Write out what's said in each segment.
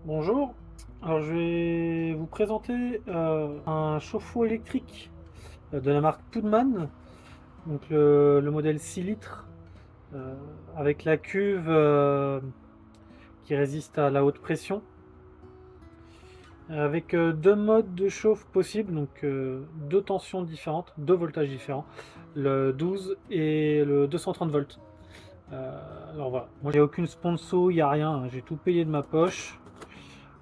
Bonjour, alors je vais vous présenter un chauffe-eau électrique de la marque Pudman, donc le modèle 6 litres euh, avec la cuve qui résiste à la haute pression, avec deux modes de chauffe possibles, donc deux tensions différentes, deux voltages différents, le 12 et le 230 volts. Alors voilà, moi j'ai aucune sponsor, il n'y a rien, hein, j'ai tout payé de ma poche.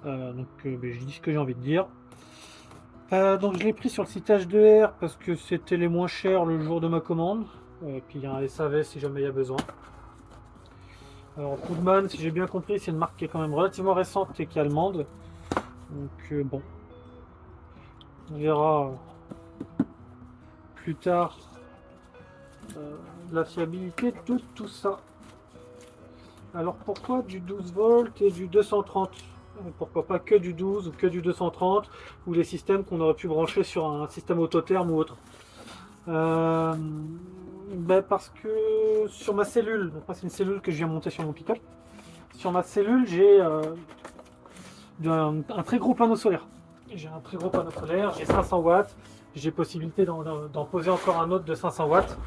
Ben, je dis ce que j'ai envie de dire. Donc je l'ai pris sur le site H2R parce que c'était les moins chers le jour de ma commande. Puis il y a un SAV si jamais il y a besoin. Alors Goodman, si j'ai bien compris, c'est une marque qui est quand même relativement récente et qui est allemande. Donc bon, on verra plus tard la fiabilité de tout ça. Alors pourquoi du 12 volts et du 230? Pourquoi pas que du 12 ou que du 230 ou les systèmes qu'on aurait pu brancher sur un système autotherme ou autre? Ben parce que sur ma cellule, donc moi c'est une cellule que je viens monter sur mon pick-up. Sur ma cellule, j'ai un très gros panneau solaire. J'ai un très gros panneau solaire, j'ai 500 watts. J'ai possibilité d'en poser encore un autre de 500 watts.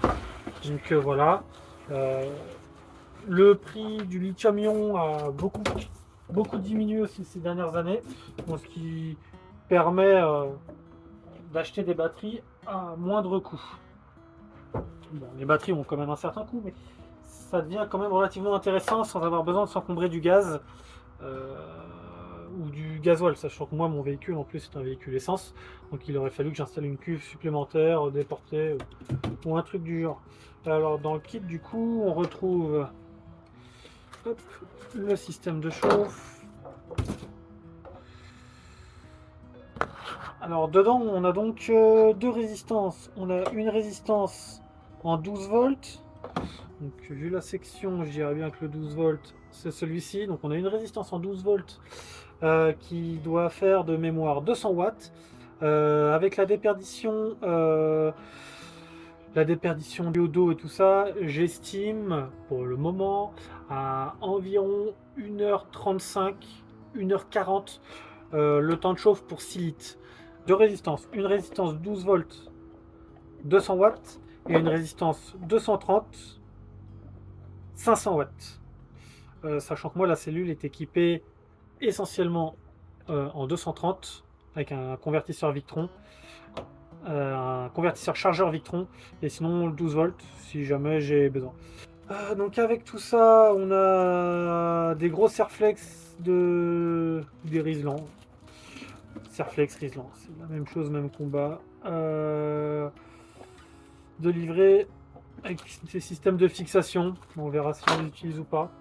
Donc voilà. Euh, le prix du lithium-ion a beaucoup diminué aussi ces dernières années. Donc, ce qui permet d'acheter des batteries à moindre coût. Bon, les batteries ont quand même un certain coût, mais ça devient quand même relativement intéressant sans avoir besoin de s'encombrer du gaz euh, ou du gasoil, sachant que moi mon véhicule en plus c'est un véhicule essence, donc il aurait fallu que j'installe une cuve supplémentaire, déportée ou un truc du genre. Alors dans le kit du coup on retrouve hop, le système de chauffe. Alors dedans on a donc deux résistances. On a une résistance en 12 volts. Donc vu la section, je dirais bien que le 12 volts c'est celui-ci. Donc on a une résistance en 12 volts qui doit faire de mémoire 200 watts. Avec la déperdition diodo et tout ça, j'estime pour le moment à environ 1h35, 1h40 le temps de chauffe pour 6 litres. Deux résistances, une résistance 12 volts 200 watts et une résistance 230 500 watts. Sachant que moi la cellule est équipée essentiellement en 230 avec un convertisseur Victron, un convertisseur chargeur Victron et sinon le 12 volts si jamais j'ai besoin. Donc avec tout ça, on a des gros Serflex des Risland. Serflex Risland, c'est la même chose, même combat. De livrer avec ces systèmes de fixation. On verra si on les utilise ou pas.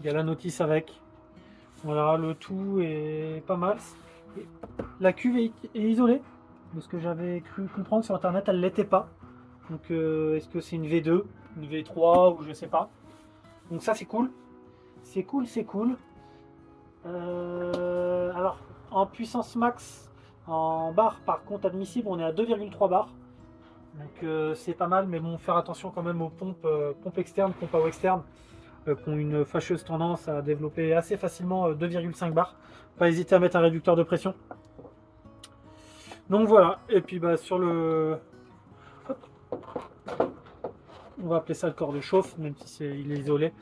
Il y a la notice avec. Voilà, le tout est pas mal. La cuve est isolée. De ce que j'avais cru comprendre sur internet, elle l'était pas. Donc est-ce que c'est une V2, une V3 ou je sais pas. Donc ça c'est cool. C'est cool, c'est cool. Alors en puissance max, en barre par contre admissible, on est à 2,3 bars. Donc c'est pas mal, mais bon, faire attention quand même aux pompes externes, pompes à eau externes, qui ont une fâcheuse tendance à développer assez facilement 2,5 bars. Pas hésiter à mettre un réducteur de pression. Donc voilà, et puis bah sur le... Hop. On va appeler ça le corps de chauffe, même si il est isolé.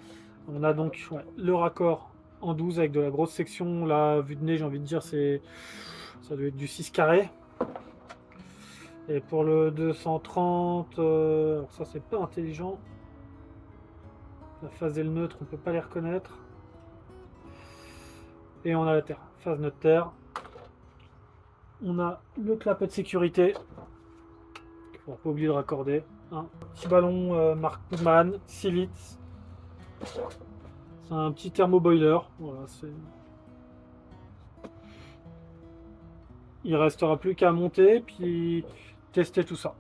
On a donc le raccord en 12 avec de la grosse section. Là, vue de nez, j'ai envie de dire, ça doit être du 6 carré. Et pour le 230, alors ça c'est pas intelligent. La phase et le neutre, on peut pas les reconnaître. Et on a la terre, phase neutre terre. On a le clapet de sécurité. On va pas oublier de raccorder. Un petit ballon marque Pudman, 6 litres. C'est un petit thermoboiler. Voilà, il restera plus qu'à monter puis tester tout ça.